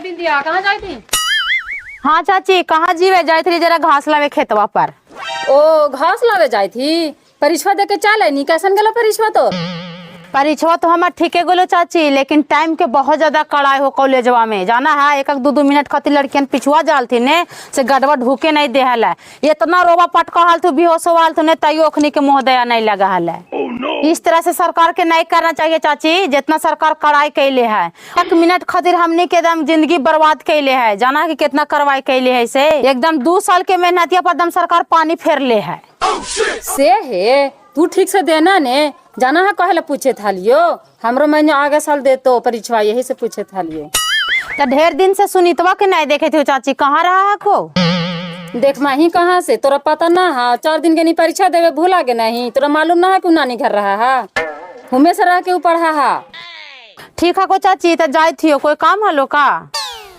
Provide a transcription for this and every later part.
बिंदिया कहाँ जाई थी? हाँ चाची, कहाँ जीवे जाए थी जरा घास लावे खेतवा पर। ओ घास लावे जाई थी। परीक्षा दे के चल नी कैसन गेलो परीक्षा तो? परीक्षा तो हमार ठीके गेलो चाची, लेकिन टाइम के बहुत ज्यादा कड़ाई हो कॉलेजवा में। जाना है एक दो मिनट खातिर लड़कियन पिछुआ जाल थी ने से गड़बड़ ढूके नहीं दे हला। इतना रोवा पटका हाल तू बेहोश हाल तू ने तैयो अखनी के मुँह दया नहीं लगा हला। इस तरह से सरकार के नहीं करना चाहिए चाची, जितना सरकार कड़ाई कैले है। एक मिनट खातिर हमने के एकदम जिंदगी बर्बाद कैले है। जाना है कि कितना कार्रवाई कैले है से एकदम 2 साल के मेहनतिया पर एकदम सरकार पानी फेर ले है। से है तू ठीक से देना ने जाना है कहले पूछे था लियो हमरो मैंने आगे साल दे तो परीक्षा यही से पूछे था लियो। तो ढेर दिन से सुनीतवा के नहीं देखे थे चाची, कहाँ रहा है को? देख माही कहाँ से तोरा पता ना है? 4 दिन के नहीं परीक्षा देवे भूला के नहीं तोरा मालूम ना है कि नानी घर रहा है घूमे से रह के ऊपर है। ठीक है को चाची, तो जाए थी कोई काम हलो का?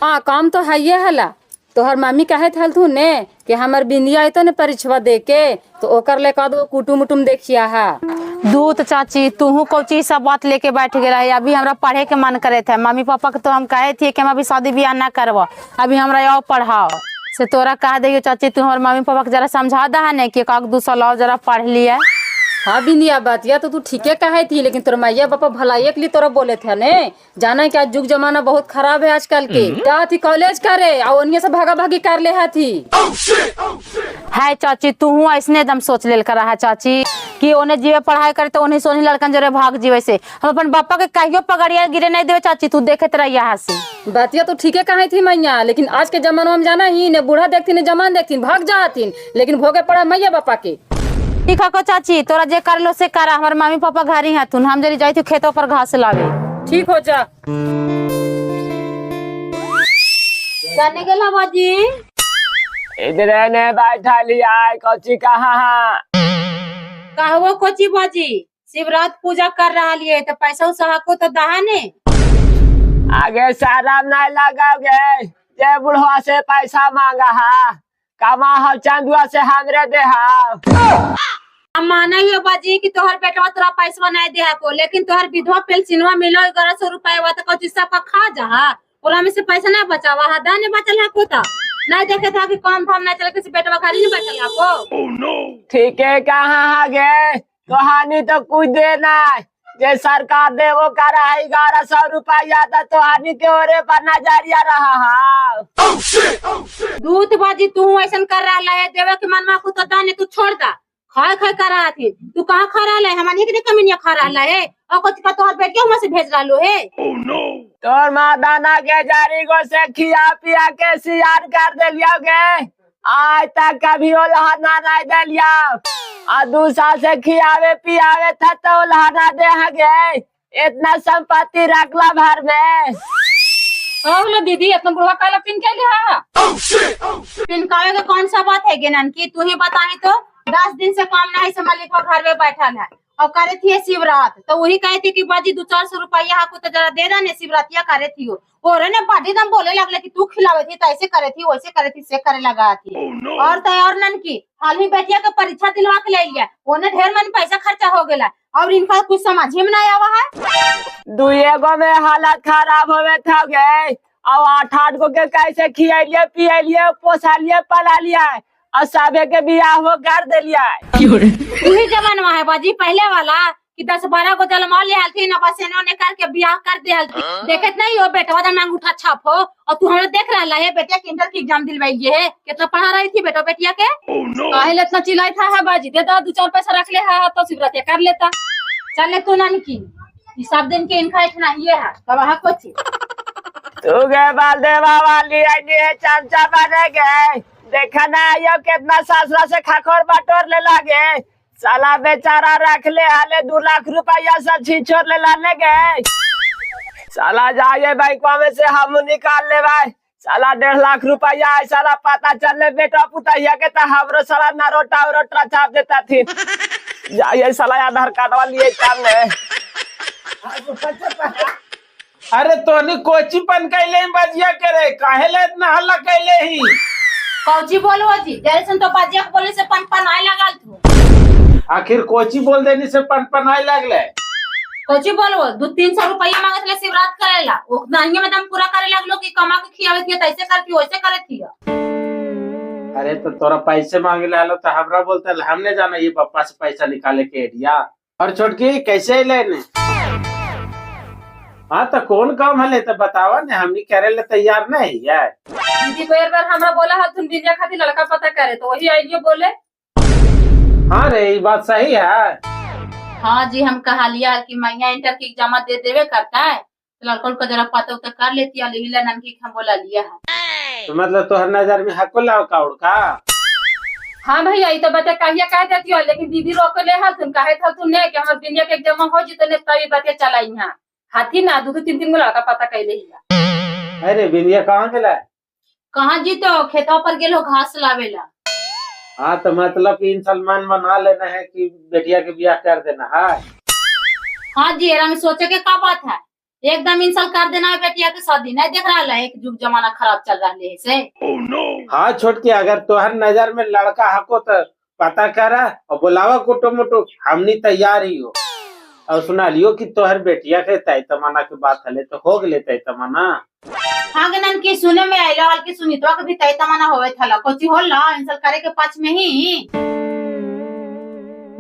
हाँ काम तो है ये हला। तोहर मामी कहे थल तू ने कि हमर बिंदिया आई तो ने परीक्षा दे के तो ओकर ले कदो कुटुम उटुम देखिया है। दूत चाची तू कोची सब बात लेके बैठ गया है। अभी हमरा पढ़े के मन करे थे। मम्मी पापा के तो हम कहे थे कि हम अभी शादी ब्याह ना करवा, अभी हमरा आओ पढ़ाओ से तोरा कह दे चाची तू हमारे मम्मी पापा के जरा समझा दा ने कि 1-2 साल और जरा पढ़ लिया। हाँ बिंदिया बातिया तो तू ठीके कहे थी, लेकिन तोर मैया पापा भलाई के लिए तोरा बोले थे ने। जाना है क्या युग जमाना बहुत खराब है आजकल के। क्या थी कॉलेज करे और उन्हीं से भागा भागी कर ले थी। है चाची तू ऐसने एकदम सोच लेल करा है चाची कि उन्हें जीवे पढ़ाई करे तो उन्हें सोनी लड़कन जरे भाग जीवे से हम अपन पापा के कहियो पगड़िया गिरे नहीं देवे चाची। तू देखे तेरा यहाँ से बातिया तो ठीके कहे थी मैया, लेकिन आज के जमाना में जाना ही ने बूढ़ा देखती ने जमान देखती भाग जाती, लेकिन भोगे पड़ा मैया पापा के। ठीक है को चाची, तोरा जे कर लो से करा। हमारे मम्मी पापा घर ही हथुन, हम जरी जाई थी खेतों पर घास लावे। ठीक हो जा। जाने गेला बाजी इधर ने बैठा लिया कोची कहाँ कहवो कोची बाजी शिवरात पूजा कर रहा लिए तो पैसा उसा को तो दहा ने आगे सारा नहीं लगाओगे। जे बुढ़वा से पैसा मांगा है कमा हो चंदुआ से हमरे दे हम माना ही हो बाजी कि तोहर बेटवा तोरा पैसा नहीं दे को, लेकिन तोहर विधवा पेंशनवा मिलो 1100 रुपया तो कोची सब का खा जा ओरा में से पैसा नहीं बचावा है दाने बचल है को ता नहीं देखे था कि काम धाम नहीं चले किसी बेटवा खाली नहीं बचल है को। ठीक है कहाँ आगे कहानी तो कुछ देना जे सरकार दे वो करा है 1100 रुपया तो हानि के ओरे पर नजरिया रहा है। दूध बाजी तू ऐसा कर रहा है देवे के मन में को तो दाने तू छोड़ दा खाए खाए कर रहा थी। तू कहाँ खा रहा है? हमारे के कमीनिया खा रहा है और कुछ का तोहर बेटे वहां से भेज रहा लो है। तोर माँ दाना के जारी को से खिया पिया के सियार कर दे लियोगे। आज तक कभी वो लहाना नहीं दे लिया और 2 साल से खियावे पियावे था तो लहाना दे हगे। इतना संपत्ति रखला भर में लो दीदी इतना बुढ़वा काला पिन के लिया पिन कावे का कौन सा बात है गेनन की तू ही बताई तो 10 दिन से काम नहीं से मालिक को घर में बैठा है और करे थी शिवरात तो वही कहे थी कि बाजी 200-400 रुपया को तो जरा दे देने शिवरातिया करे थी और ने बाडी दम बोले लगले कि तू खिलावे थी तो ऐसे करे थी वैसे करे थी से करे लगा थी और तैयार नन की हाल ही बेटिया का परीक्षा दिलवा के ले लिया ओने ढेर मन पैसा खर्चा हो गया और इनका कुछ समझ में नहीं आवा है। दुएगो में हालत खराब होवे था गए और 8-8 को के कैसे खियाइलिए पियाइलिए पोसालिए पला लिया और सबे के बियाह हो कर दे लिया। यही जमाना है बाजी पहले वाला कि 10-12 को जलमा ले हलती ना बस इन्होंने करके बियाह कर दे हलती देखत नहीं हो बेटा वादा मांग उठा छाप हो और तू हमें देख रहा है बेटिया के इंटर की एग्जाम दिलवाई है कितना पढ़ा रही थी बेटा बेटिया के पहले इतना चिल्लाई था है बाजी दे दा 2-4 पैसा रख ले है तो शिवरात्रि कर लेता चले तू नानी की सब दिन के इनका इतना ये है कब कुछ तू गए बाल देवा वाली है चमचा बने गए देखा ना यो कितना ससुरा से खाखोर बटोर ले लागे साला बेचारा रख ले हाले 2 लाख रुपया सब छिछोर ले लाने गए। साला जाइए बैंक में से हम निकाल ले भाई साला 1.5 लाख रुपया है साला पता चले बेटा पुतैया के तो हमरो साला नरोटा उरोटा छाप देता थी। जाइए साला आधार कार्ड वाली काम अरे तोनी कोची पन कैले बजिया करे काहे ले इतना हल्ला कैले ही कौची बोलो जी जैसे तो बाजिया को बोले से पन आए लगल तू आखिर कोची बोल देनी से पन आए लगले कौची बोलो 200-300 रुपया मांगत ले शिवरात करेला उतना ही में दम पूरा करे लगलो कि कमा के खियावे थी तैसे करती वैसे करे थी। अरे तो तोरा पैसे मांगे लो तो हमरा बोलता है हमने जाना ये पप्पा से पैसा निकाले के एरिया। और छोटकी कैसे लेने? हाँ तो कौन काम है तो बतावा ने, हमनी करे ले तैयार नहीं है। दीदी को एक बार हमरा बोला है तुम बिंदिया खातिर लड़का पता करे तो वही आइए बोले। हाँ रे ये बात सही है। हाँ जी हम कहा लिया कि मैया इंटर की एग्जाम दे देवे करता है तो लड़कों को जरा पता उता कर लेती है, लेकिन ननकी हम बोला लिया है। तो मतलब तोहर नजर में हको लड़का उड़का? हाँ भैया ये तो बता कहिया कह देती हो, लेकिन दीदी रोक ले हल तुम कहे था तुमने कि हमर बिंदिया के एग्जाम हो जी तो ने तभी बते चला यहाँ हाथी ना दो तीन तीन गो लड़का पता कैले ही। अरे बिंदिया कहाँ गेला? कहाँ जी तो खेतों पर गेलो घास लावेला। हाँ तो मतलब कि इन सलमान बना लेना है कि बेटिया के ब्याह कर देना है। हाँ जी एरा में सोचे के का बात है, एकदम इंसल कर देना है बेटिया के शादी नहीं देख रहा है, एक जुग जमाना खराब चल रहा है से। हाँ छोटकी अगर तोहर नजर में लड़का हको तो पता करा और बुलावा कुटुम मुटुम, हमनी तैयार ही हो। और सुना लियो कि तोहर बेटिया के तय तमन्ना के बात हले तो हो गले तय तमन्ना। हाँ गनन की सुने में आइला हाल की सुनी तो कभी तय तमन्ना होवे थला कोची होला इंसल करे के पाँच में ही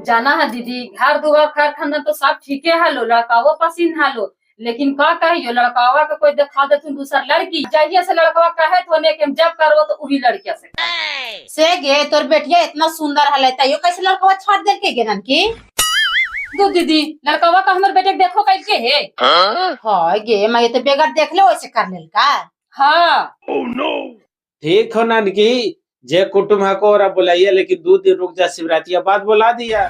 जाना है दीदी घर दुआर खैर खानदान तो सब ठीके हालो, लड़कावा पसंद हालो, लेकिन का कहियो लड़कावा के कोई दिखा दे तुम दूसर लड़की जहिया से लड़कावा कहे तो ने के जब करवो तो वही लड़किया से गे तोर बेटिया इतना सुंदर हले तयो कैसे लड़कवा छोड़ दे के गनन की। दो दीदी लड़कावा का हमर बेटे के देखो कैसे है। हां गे मैं तो बेगर देख ले वैसे कर लेल का। हाँ ठीक हो नानकी जे कुटुम हको और बुलाइए, लेकिन 2 दिन रुक जा, शिवरात्रि बाद बुला दिया।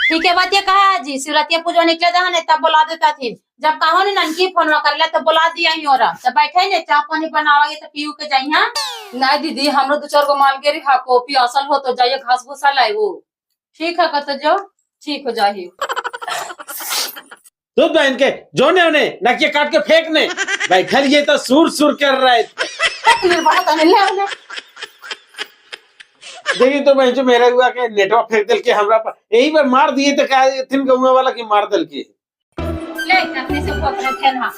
ठीक है बात ये कहा है जी, शिवरात्रि पूजा निकले जा ने तब बुला देता थी, जब कहो ने ननकी फोन कर ले तो बुला दिया ही और तो बैठे ने चाय पानी बनावा तो पीऊ के जाई। हां नहीं दीदी हमरो 2-4 गो माल गेरी हा कॉपी असल हो तो जाइए घास भूसा लाई वो। ठीक है कत जो ठीक हो जाही। तो बहन के जो ने उन्हें नकिया काट के फेंकने बैठल ये तो सुर सुर कर रहे थे। देखिए तो बहन जो मेरा हुआ के नेटवर्क फेंक दिल के हमरा पर यही बार मार दिए तो क्या थिन गौवा वाला की मार दिल के ले अपने से पकड़े थे ना।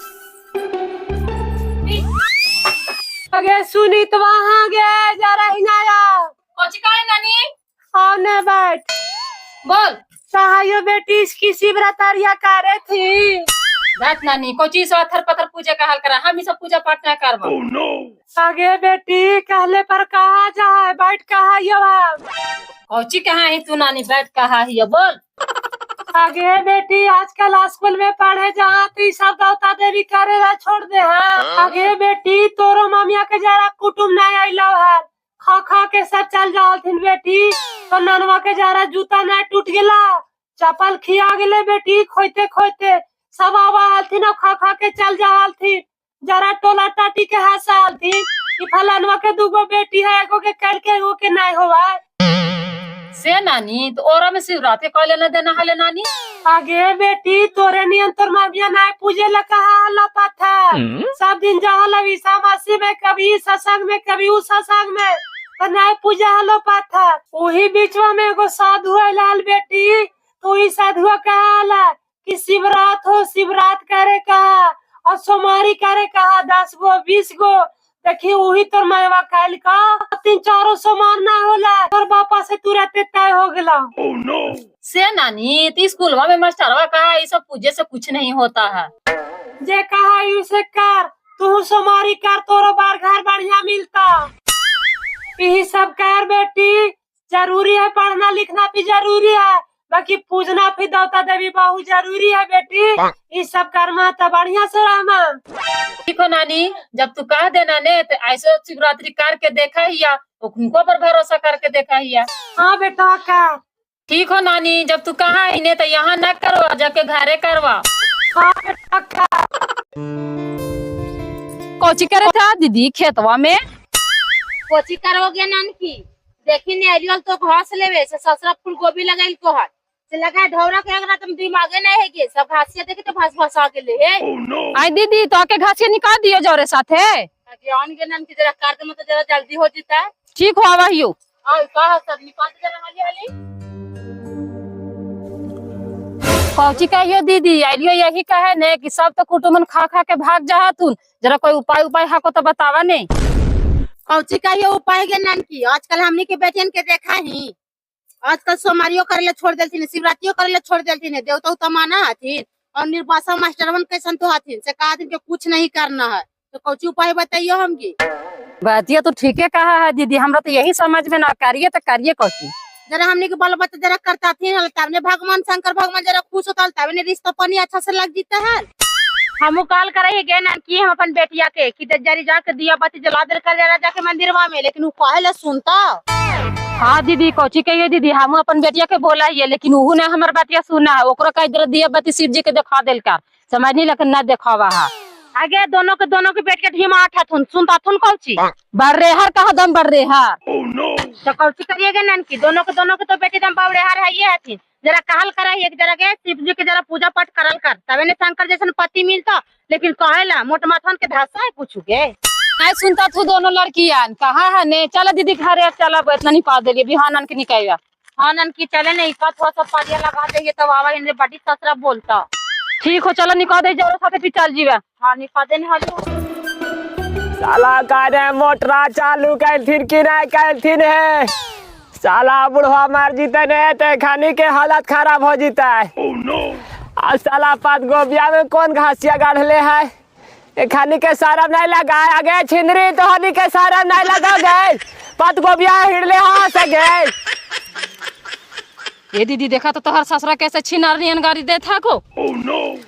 अगे सुनी तो वहाँ गए जा रही नाया कोच का है नानी आने बैठ बोल सहायो बेटी इसकी शिवरात्रिया करे थी। बात नानी कोची से थर पथर पूजा का हाल करा, हम ही सब पूजा पाठ ना करबो। आगे बेटी कहले पर कहा जाए बैठ कहा यो कोची कहाँ है तू नानी बैठ कहाँ है बोल। आगे बेटी आजकल स्कूल में पढ़े जहाँ तो सब दौता देवी करेला छोड़ दे है। आगे बेटी तोरो ममिया के जरा कुटुम नहीं आइलो है, खा खा के सब चल जाओ थिन बेटी, तो ननवा के जरा जूता नहीं टूट गेला, चप्पल खिया गेले बेटी खोते खोते सब आवा हलथिन और खा खा के चल जा हलथिन, जरा टोला टाटी के हंसा हलथिन कि फलानवा के 2 गो बेटी है, एगो के कल के एगो के नहीं होवा से नानी तो ओरा में शिवरात्रि कॉले न देना हले नानी। आगे बेटी तोरे नियन तोर ममिया नहीं पूजे ला कहा हला पाथा, सब दिन जा हला विसा मासी में कभी सत्संग में कभी उस सत्संग में और नहीं पूजा हलो पाथा। वही बीचवा में एगो साधु है लाल बेटी, तो ही साधुआ कहा हला कि शिवरात हो शिवरात करे कहा और सोमारी करे कहा 10 गो 20 गो। देखी वही तोर मायवा काल का 3-4 सोमार ना होला, तोर बापा से तुरंत तय हो गला। से नानी तो स्कूल में मास्टरवा कहा ये सब पूजे से कुछ नहीं होता है। जे कहा उसे कर, तू सोमारी कर, तोरो बार घर बढ़िया मिलता। यही सब कर बेटी, जरूरी है पढ़ना लिखना भी जरूरी है, बाकी पूजना भी दौता देवी बहुत जरूरी है बेटी, ये सब करना तो बढ़िया से रहना। ठीक हो नानी जब तू कह देना ने तो ऐसे शिवरात्रि करके देखा ही या उनको पर भरोसा करके देखा ही या। हाँ बेटा का ठीक हो नानी जब तू कहा ही ने तो यहाँ न करवा जाके घरे करवा। हाँ बेटा का कोची करे था दीदी खेतवा में कोची करोगे नानकी देखी ने एरियल तो घास लेवे से ससुरा फूल गोभी लगाइल को हाथ से लगा ढौरा के अगर तुम दिमागे नहीं है के सब घासिया देखे तो भास भास आके ले है। आई दीदी तो आके घासिया निकाल दियो जोरे साथे आगे आन के नानकी जरा कर दे मत जरा जल्दी हो जाता है। ठीक हो आवाहियो और कहा सब निकाल दे जरा हाली हाली। कौची कहियो दीदी आइलियो यही कहे ने कि सब तो कुटुमन खा खा के भाग जा तुम, जरा कोई उपाय उपाय हाको तो बतावा ने। कौची का ये उपाय के नान की आजकल हमनी के बेटियन के देखा ही, आजकल सोमवारियों करेले छोड़ देलथिन, शिवरात्रियों करेले छोड़ देलथिन, देवता तो माना हथिन और निर्वासा मास्टरवन कैसन तो हथिन से कहा के कुछ नहीं करना है, तो कौची उपाय बताइयो हमकी। बातिया तो ठीक है कहा है दीदी, हमरा तो यही समझ में ना करिए तो करिए कौची। जरा हमने के बाल बच्चा जरा करता थी तब ने भगवान शंकर भगवान जरा खुश होता तब ने रिश्ता पानी अच्छा से लग जीता है। हम कॉल करे गे ना कि हम अपन बेटिया के कि जरी जाके दिया बाती जला दे कर जरा जाके मंदिर में, लेकिन वो कहेला सुनता। हाँ दीदी कौची कहिए दीदी, हम अपन बेटिया के बोला ही है लेकिन वो ने हमार बातिया सुना है, ओकरा कह दे दिया बाती शिव जी के दिखा देल का समझ नहीं, लेकिन ना दिखावा है। आगे दोनों के पेट के ढीमा आठा थुन सुनता थुन कौची बर्रेहर कहा दम बर्रेहर। तो कौची करिएगा नन की दोनों के तो बेटी दम बावड़ेहार है ये हथिन, जरा कहल करा एक जरा के शिव जी के जरा पूजा पाठ करल कर तबे ने शंकर जैसन पति मिलता, लेकिन कहेला मोट माथन के धासा है कुछ के नहीं सुनता तू दोनों लड़कियां कहा है ने। चला दीदी घरे चला इतना नहीं पा देलिए बिहानन के निकाया। हाँ नन की चले नहीं का थोड़ा सा पादिया लगा देंगे तब आवा इनसे बड़ी ससरा बोलता। ठीक हो चलो निकाल दे जरूर साथे फिर चल जीवा। हाँ निकाल देने हालो। साला कारे मोटरा चालू कैलथिन कि नहीं कैलथिन है, साला बुढ़वा मार जीते ने ते खानी के हालत खराब हो जीता है। और साला पात गोबिया में कौन घासिया गाढ़ले है, ये खानी के सारा नहीं लगा आगे छिंदरी तो हनी के सारा नहीं लगा गए, पात गोबिया हिड़ले हाँ से गए। ये दीदी देखा तो तोहर ससुरा कैसे छिनारियन गाड़ी दे था को।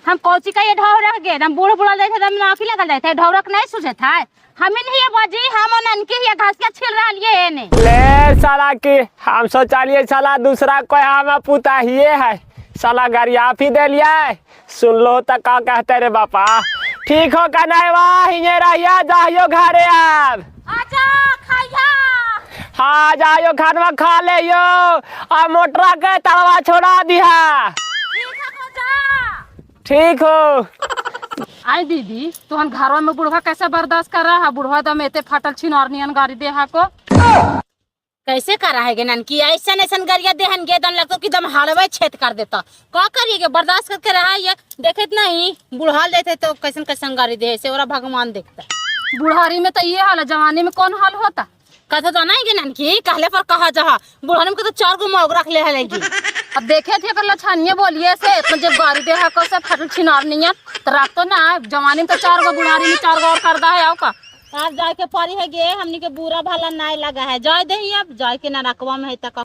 हम कौची का ये ढौर रह गए, हम बूढ़ बुढ़ा जाते हम नाकी लगा जाते ढौरक नहीं सुझे था हमें नहीं बाजी हम नन के ये घास के छिल रहा लिए ने ले साला की हम सोचालिए साला दूसरा कोई हम पुता ही है, साला गाड़ी आप ही दे लिया है। सुन लो तो का कहते रे बापा, ठीक हो का नहीं वाह हिये रहिया जाइयो घरे अब आजा खाइया। हाँ जाइयो खानवा खा ले यो और मोटरा के तड़वा छोड़ा दिया। ठीक हो। आई दीदी तो हम घरवा में बुढ़वा कैसे बर्दाश्त कर रहा है, बुढ़वा दम एते फाटल छिनारियन गाड़ी दे हा को कैसे कर रहा है नन की ऐसा ऐसा गरिया देहन गे दन लगतो कि दम हाड़वे छेद कर देता का करिए बर्दाश्त करके रहा है। देखे नहीं बुढ़ा लेते तो कैसन कैसन गाड़ी दे से और भगवान देखता। बुढ़ारी में तो ये हाल है, जवानी में कौन हाल होता। कथा तो नहीं नन की कहले पर कहा जहा बुढ़ानी में तो 4 गो मौग रख ले है। अब देखे थे अगर लछानिया बोलिए से इतना जब गाड़ी दे हा को से फाटल छिनारियन तो रात तो ना जवानी में तो 4 गो बुढ़ारी में 4 गो और कर दा है आओ का आप जाए के परी है गे हमनी के बुरा भला नहीं लगा है जाय दे अब जाय के ना रखवा में है तक।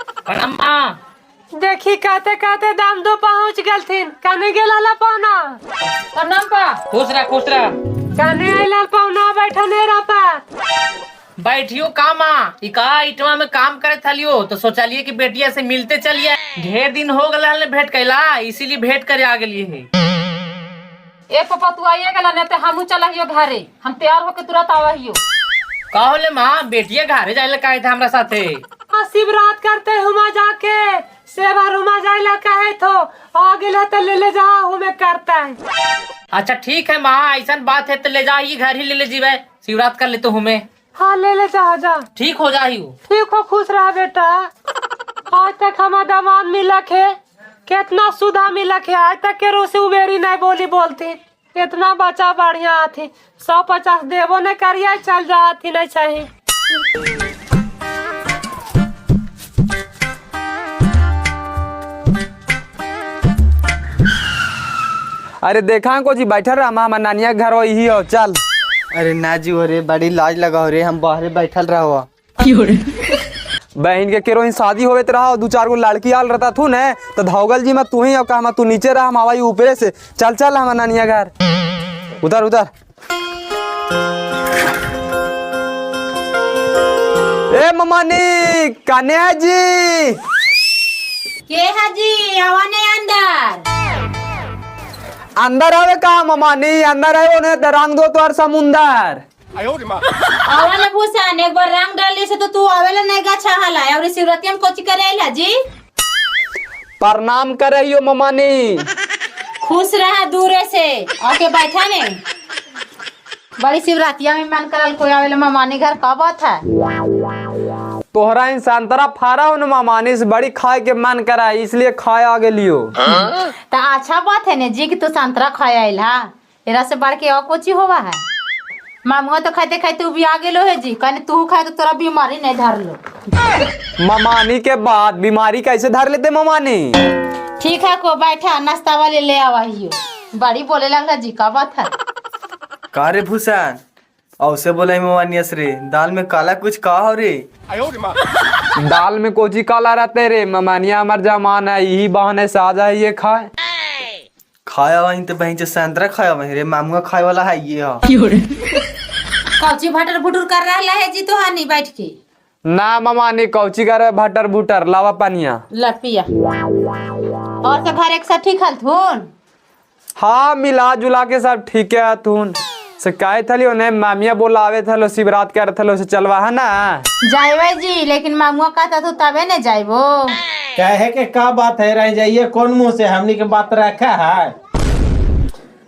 देखी कहते कहते दाम दो पहुँच गलथिन कने गेला पौना प्रणाम पा खुश रह कने आइला पौना बैठने रहता बैठियो कामा इका इटवा में काम करे थलियो तो सोचलिए कि बेटिया से मिलते चलिए, ढेर दिन हो गए भेंट कैला इसीलिए भेंट करे आ गए है। ए पापा तू आइए गला ने ते हमू चलहियो घरे, हम तैयार होके तुरंत आवहियो। का होले मां बेटिया घरे जाइला काहे था हमरा साथे। शिवरात करते हुमा जाके सेवा रुमा जाइला कहे तो आ गेला तो ले जा हुमे करता है। अच्छा ठीक है मां ऐसा बात है तो ले जाइए घर ही ले जीवे शिवरात कर ले तो हमें। हाँ ले जा ठीक हो जाही। ठीक हो खुश रहा बेटा। आज तक हमारा दामाद मिलक है कितना सुधा मिलक है, आज तक के रोसे उबेरी नहीं बोलती इतना बच्चा बढ़िया आती 150 देवो ने करिए चल जाती नहीं चाहिए। अरे देखा को जी बैठल रहा हमार नानिया घर यही हो चल। अरे ना जी हो रे बड़ी लाज लगा हो रे हम बाहर बैठल रहो। बहन के केरो शादी होवे रहा 2-4 गो लड़की आल रहता थू ने तो धौगल जी में तू ही और कहा तू नीचे रहा हम आवाई ऊपरे से चल हमार नानिया घर उधर। ए ममानी काने है जी के है जी आवाने अंदर आवे का ममानी अंदर आए उन्हें रंग दो तो समुंदर आवाले भूषण एक बार रंग डालने से तो तू आवेला नहीं गाछा हला और शिवरात्रि में कोची करेला जी प्रणाम करे ममानी। खुश रहा दूरे से आके बैठा ने बड़ी शिवरात्रि में मन करल कोई आवेला ममानी घर का बात है। तोहरा इन संतरा फारा हो न मामानी से बड़ी खाए के मन करा इसलिए खाए आगे लियो। तो अच्छा बात है ने जी कि तू संतरा खाए आइल हा। एरा से बढ़ के और कोची होवा है। मामुआ तो खाते खाते तू भी आ गेलो है जी, कहने तू खाए तो तोरा बीमारी नहीं धर लो। मामानी के बाद बीमारी कैसे धर लेते मामानी? ठीक है को बैठा नाश्ता वाले ले आवा हियो। बड़ी बोले लगला जी का बात है। का रे भूषण औसे बोला मोबानियस रे दाल में काला कुछ का हो रे? दाल में कोची काला रहते रे मामानिया हमार जमान है यही बहाने से आ जाए ये खाए। खाया वहीं तो बहन से संतरा खाया वहीं रे मामुआ खाए वाला है ये हा। कौची भटर भुटर कर रहा है जी तो हानि बैठ के। ना मामानी कौची करे भटर भुटर लावा पानिया लपिया। और सब घर एक साथ ठीक हल थून? हाँ मिला जुला के सब ठीक है थून से काहे थलियो ने मामिया बोलावे थलो शिवरात कर थलो से चलवा है ना जाइबे जी, लेकिन मामुआ कहता तो तबे ने जाइबो। कहे के का बात है रह जाइए कौन मुंह से हमनी के बात रखा है?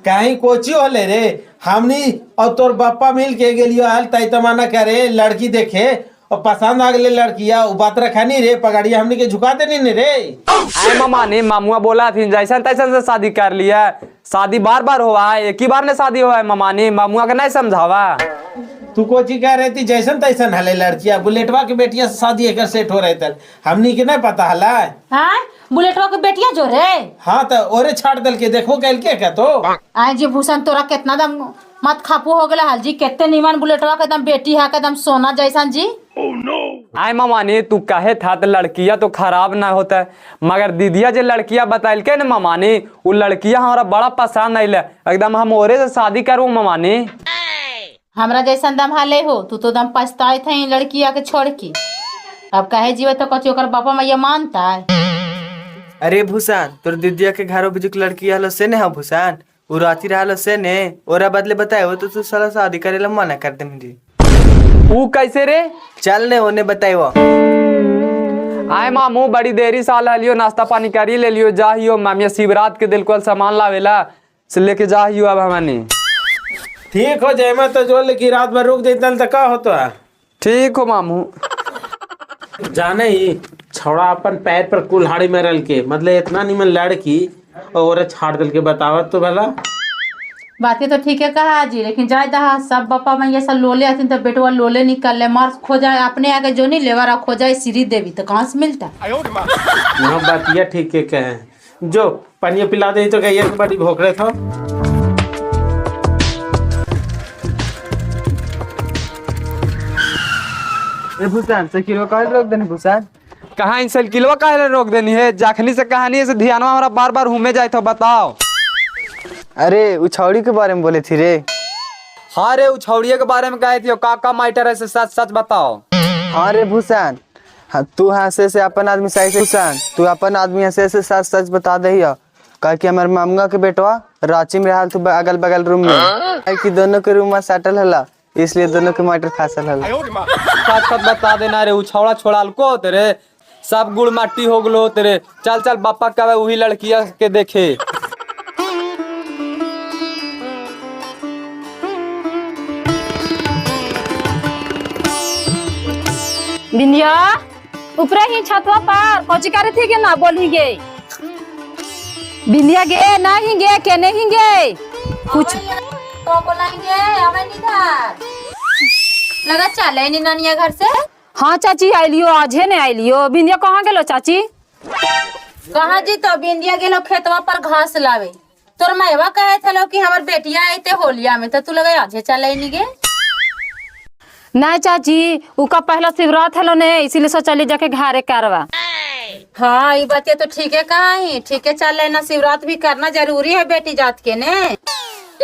कहीं कोची होले रे हमनी और तोर बापा मिल के गेलियो हाल तई तमाना करे लड़की देखे और पसंद आ गए लड़किया वो बात रखा नहीं रे पगड़िया हमनी के झुका देनी नहीं रे। अरे मामानी मामुआ बोला थी जैसा तैसा से शादी कर लिया शादी बार बार हुआ है एक ही बार ने शादी हुआ है मामानी मामुआ का नहीं समझावा। तू कोची कह रही थी जैसन तैसन हले लड़किया बुलेटवा के बेटिया से शादी एकर सेट हो रहे थे हमनी के नहीं पता हला। हाँ बुलेटवा के बेटिया जो रे। हाँ तो ओरे छाड़ दल के देखो कैल के क्या तो आए जी भूषण तोरा कितना दम मत खापू हो गला हाल जी। कितने निमन बुलेटवा के दम बेटी है के दम सोना जैसन जी। आय मामानी तू कहे था तो लड़किया तो खराब ना होता है मगर दीदिया जो लड़किया बताइल के न मामानी वो लड़किया हमारा बड़ा पसंद आइल एकदम हम ओरे से शादी करूँ मामानी। हमरा जैसन दम हाले हो तू तो दम पछताए थे लड़किया के छोड़ के। अब कहे जीवे तो कची ओकर बापा मैया मानता है। अरे भूषण तोर दीदिया के घरों बुजुक लड़की हलो से ने हा भूषण वो राती रहलो से ने ओरा बदले बताए वो तो तू साला शादी करेला मना कर दे मुझे। वो कैसे रे? चल ने ओने बताइयो। आय मामू बड़ी देरी साल हलियो नाश्ता पानी करी ले लियो जाहियो मामिया शिवरात के दिल को सामान लावेला से लेके जाहियो अब हमनी। ठीक हो जाए मैं तो जो लेकिन रात भर रुक जाता तो का होता है? ठीक हो मामू। जाने ही छोड़ा अपन पैर पर कुल्हाड़ी में रल के मतलब इतना निमन लड़की और छाड़ दल के बतावत तो भला। बातें तो ठीक है कहा जी, लेकिन जाए दहा सब बापा मैया सब लोले आती तो बेटवा लोले निकल ले मार खो जाए अपने आगे जो नहीं लेवा खो जाए सीरी देवी तो कहाँ से मिलता। हाँ बातिया ठीक है कहे जो पानी पिला दे तो कहिए बड़ी भूख रहे था। भूषण से किलो का रोक देने भूषण कहाँ इन साइकिलवा काहे रोक देनी है जाखनी से कहानी से ध्यान हमारा बार बार घूमे जाए तो बताओ। अरे उछौड़ी के बारे में बोले थी रे। हाँ रे उछौड़िए के बारे में कहे थी का माइटर है से सच सच बताओ। हाँ रे भूषण हाँ तू हंसे से अपन आदमी सही से भूषण तू अपन आदमी हंसे से सच सच बता दे कह कि हमारे मामुआ के बेटवा रांची में रहल तू अगल बगल रूम में कि दोनों के रूम में सेटल हला इसलिए दोनों के माइटर फासल हला। सच सच बता देना रे उछौड़ा छोड़ाल को तेरे सब गुड़ माटी हो गलो तेरे चल चल बापा का वही लड़किया के देखे। बिंदिया ऊपर ही छतवा पर कोची करे थी के ना बोली गे बिंदिया गे नहीं गे के नहीं गे कुछ तो बोलेंगे हमें निधर लगा चले नी नानिया घर से। हाँ चाची आइलियो आजे ने आइलियो बिंदिया कहाँ गेलो चाची? कहाँ जी तो बिंदिया गेलो खेतवा पर घास लावे तोर मैवा कहे थलो कि हमार बेटिया आते होलिया में तो तू लगा आजे चले नी गे। नहीं चाची उका पहला शिवरात हेलो ने इसीलिए सोचली जाके घरे करवा। हाँ ये बात तो ठीक है कहा ही ठीक है चल लेना शिवरात भी करना जरूरी है बेटी जात के ने।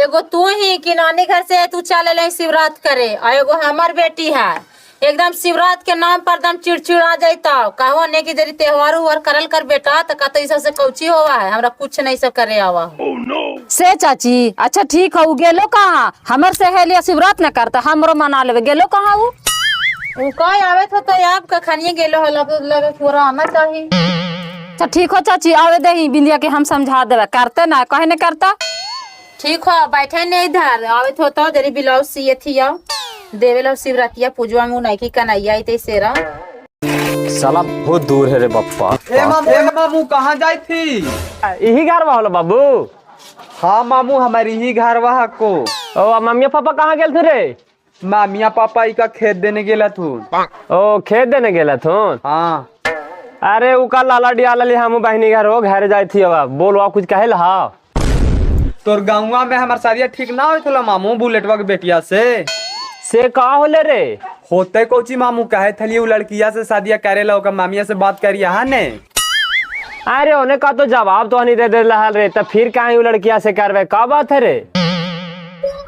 एगो तू ही कि नानी घर से तू चल ले शिवरात करे और एगो हमार बेटी है एकदम शिवरात के नाम पर एकदम चिड़चिड़ आ जाता कहो ने कि जरी त्योहार उहार करल कर बेटा तो का तो से कौची होवा है हमरा कुछ नहीं सब करे आवा से चाची अच्छा ठीक है गेलो कहाँ हमर से हेलिया शिवरात न करता हमरो मना लेवे गेलो कहाँ वो कहीं आवे तो आप का खानिए गेलो हला लगे पूरा आना चाहिए। अच्छा ठीक हो चाची आवे दही बिंदिया के हम समझा देवे करते ना कहे न करता। ठीक हो बैठे नहीं इधर आवे तो जरी ब्लाउज सिए थी आओ देवे लो शिवरातिया पूजवा में नहीं की कन्हैया आई सेरा साला बहुत दूर है रे बप्पा। मामू कहाँ जाई थी? यही घर वाला बाबू। हाँ मामू हमारी ही घर वहाँ को। ओ मम्मी पापा कहाँ गेल थे रे? मामिया पापा का खेत देने गेला थू। ओ खेत देने गेला थू। हाँ अरे उ का लाला डियाला ले हम बहनी घर हो घर जाई थी। अब बोल वा कुछ कहे ला। तोर गाँव में हमार शादी ठीक ना हो थोला मामू बुलेटवा के बेटिया से का होले रे? होते कोची मामू कहे थली उ लड़किया से शादिया करेला ओकर मामिया से बात करिया हाँ ने। अरे उन्हें का तो जवाब तो नहीं दे रहल रे, तब फिर कहीं लड़किया से करवे का बात है रे?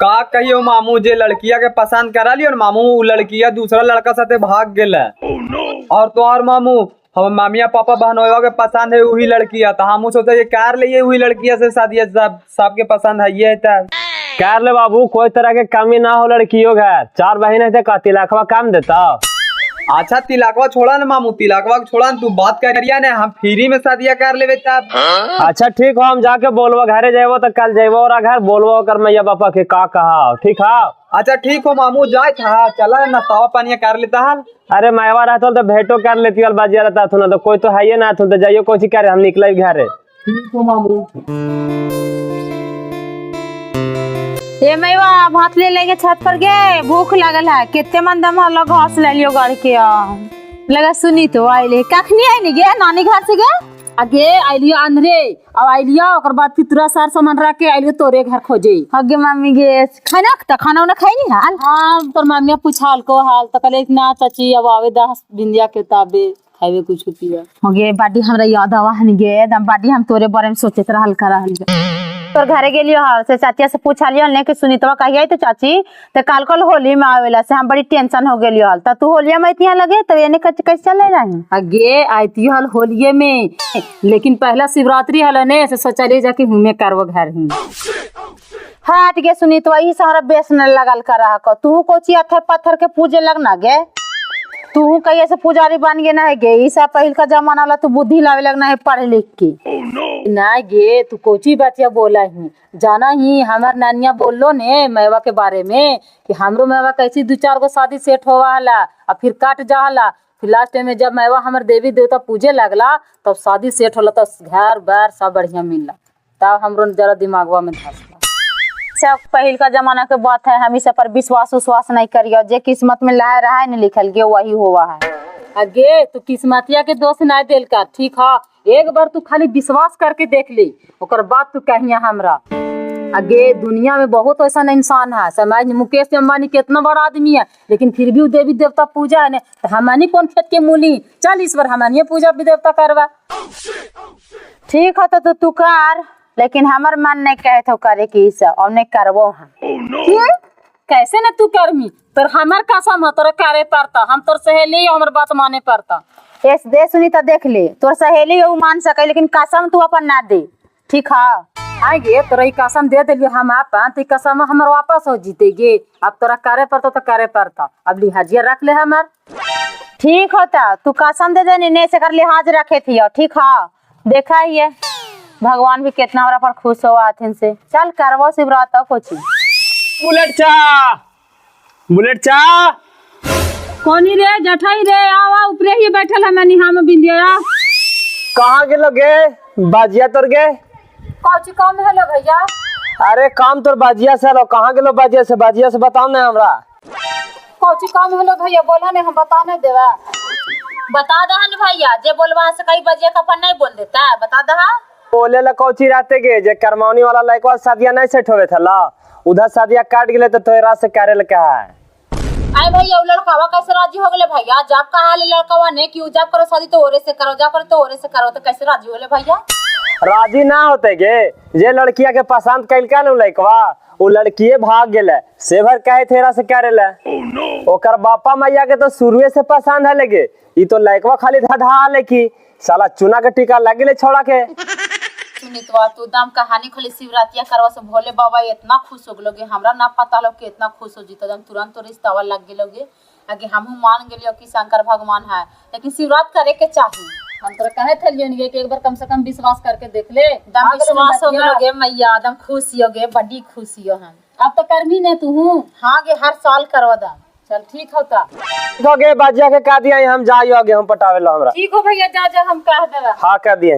का कहियो मामू जे लड़किया के पसंद करा लियो ना मामू उ लड़किया दूसरा लड़का साथे भाग गेला। और तो और मामू हम मामिया पापा बहनों के पसंद है वही लड़किया, तो हम सोचे ये कार लिए वही लड़किया से शादी सबके पसंद है ये तब कर ले बाबू, कोई तरह के कमी ना हो लड़कियों घर। 4 बहन है का तिलकवा काम देता। अच्छा तिलकवा छोड़ा ना मामू, तिलकवा छोड़ा ना, तू बात करिया ना हम फ्री में शादिया कर लेवे तब। अच्छा ठीक हो, हम जाके बोलबो घरे जाबो तो कल जाबो और घर बोलबो कर मैया पापा के का कहा। ठीक है? अच्छा ठीक हो मामू जाए था चला नाश्ता पानी कर लेता हाल। अरे मैवा रहता तो भेंटो कर लेती वाल बाजिया रहता था ना, तो कोई तो है ही ना तो जाइयो कोची करे हम निकले घरे। ठीक हो मामू। ये मैवा भात ले लेंगे छत पर गे, भूख लगल है। कितने मन दम हल्ला घास ले लियो गाड़ के लगा सुनी तो आइले कखनी आइली गे नानी घर से गे आगे आइलियो अंधरे अब आइलियो ओकर बाद फिर तुरा सार सामान रख के आइलियो तोरे घर खोजे। अगे मम्मी गे खाना त खाना उना खाई नहीं हाल। हाँ तोर मम्मिया पूछाल को हाल तो कहले ना चाची अब आवे 10 बिंदिया के ताबे खाइबे कुछ पिया। गे बाडी हमरा याद आवा हन गे दम बाडी हम तोरे बारे में सोचत रहल करहल गे। तोर घरे गेलियो हाल से चाचिया से पूछा लियो ने कि सुनीतवा कहिया तो चाची ते कल होली में आवेला से हम बड़ी टेंशन हो गेलियो हाल। त तू होलिया में इतना लगे तो एने कैसे चले रही? आगे आईती हल होलिये में, लेकिन पहला शिवरात्रि हल ने से सोचले जाके हुमे करबो घर ही। हट गे सुनीतवा ई सारा बेस न लगल कर को तू कोची अथर पत्थर के पूजे लगना गे। तू कहिए से पुजारी बन गे ना है गे। ई सब पहिल का जमाना ला तू बुद्धि लावे लगना है पढ़ लिख के। ना गे तू कोची बातिया बोला ही जाना ही हमार नानिया बोलो ने मैवा के बारे में कि हमरो मैवा कैसी 2-4 गो शादी सेट होवा हला और फिर काट जा हला। फिर लास्ट में जब मैवा हमार देवी देवता पूजे लगला तब शादी सेट होला तो घर बार सब बढ़िया मिलला। तब हमरो जरा दिमागवा में धसला। सब पहिल का जमाना के बात है, हम इस पर विश्वास नहीं करियो। जे किस्मत में लहा रहा है न लिखल गे वही हुआ है। अगे तू किस्मतिया के दोस्त ना देल का ठीक है, एक बार तू खाली विश्वास करके देख ले ओकर बाद तू कहिया हमरा। अगे दुनिया में बहुत ऐसा इंसान है, समाज में मुकेश अंबानी कितना बड़ा आदमी है लेकिन फिर भी देवी देवता पूजा है तो हमनी कौन खेत के मूली। चल इस बार हमनी पूजा भी देवता करवा। ठीक है तो तू कर, लेकिन हमार मन नहीं कहे तो करे की और नहीं करबो हम। कैसे न तू करमी तोर हमार कसम है तोरा करे पड़ता। हम तोर सहेली हमर बात माने पड़ता। एस दे सुनी तो देख ले तोर सहेली वो मान सके लेकिन कसम तू अपन ना दे। ठीक है? आगे तोरा ई कसम दे दिलियो हम अपन तो कसम हमर वापस हो जीतेगे। अब तोरा करे पड़ता तो करे पड़ता। अब लिहाजिया रख ले हमार। ठीक होता तू कसम दे दे नहीं से कर लिहाज रखे थी। ठीक है? देखा ही है भगवान भी कितना हमरा पर खुश हुआ हथिन से। चल करवो शिवरात कोची। बुलेट चा कोनी रे जठाई रे आवा ऊपरे ही बैठल है मनी हम बिंदिया। कहाँ गेलो गे बाजिया तोर गे? कौची काम है लो भैया? अरे काम तोर बाजिया से लो। कहाँ गेलो बाजिया से? बाजिया से बताओ ना हमरा। कौची काम है लो भैया बोला ने हम बता नहीं देवा। बता दहन भैया जे बोलवा से कई बजे का अपन नहीं बोल देता बता दहा। बोले ला कौची रहते गे जे करमौनी वाला लड़का शादिया नहीं सेट होवे था उधर शादिया काट गेले तो तोरा से करे ल का है। आई भैया लड़कावा कैसे राजी हो गए भैया? जब कहा ले लड़कावा ने कि जब करो शादी तो ओरे से करो, जब करो तो ओरे से करो, तो कैसे राजी होले भैया? राजी ना होते गे जे लड़किया के पसंद कैल का लड़कवा वो लड़किए भाग गेले से भर कहे तेरा से करे ले। ओकर बापा मैया के तो शुरुए से पसंद है लगे ई तो लड़कवा खाली धधा ले की साला चुना के टीका लग गेले छोड़ा के। सुनीतवा तू दम कहानी खोली शिवरात्रिया करवा से भोले बाबा इतना खुश हो गलोगे। हमरा ना पता लो कि इतना खुश हो जीता दम तुरंत तो रिश्तावा लग गेलोगे। आगे हमहू मान गेलियो कि शंकर भगवान है लेकिन शिवरात करे के चाहिए। हम तो कहे थे लियो कि एक बार कम से कम विश्वास करके देख ले। दम विश्वास हो गलोगे मैया दम खुश होगे बड़ी खुशी हो हम। अब तो कर्मी ने तू हूँ। हाँ गे हर साल करवा दम। चल ठीक होता। ठीक हो गए बाजिया के कह दिया हम जाइयो गेहूं पटावे लो हमरा। ठीक हो भैया, जा जा हम कह देवा। हाँ कह दिया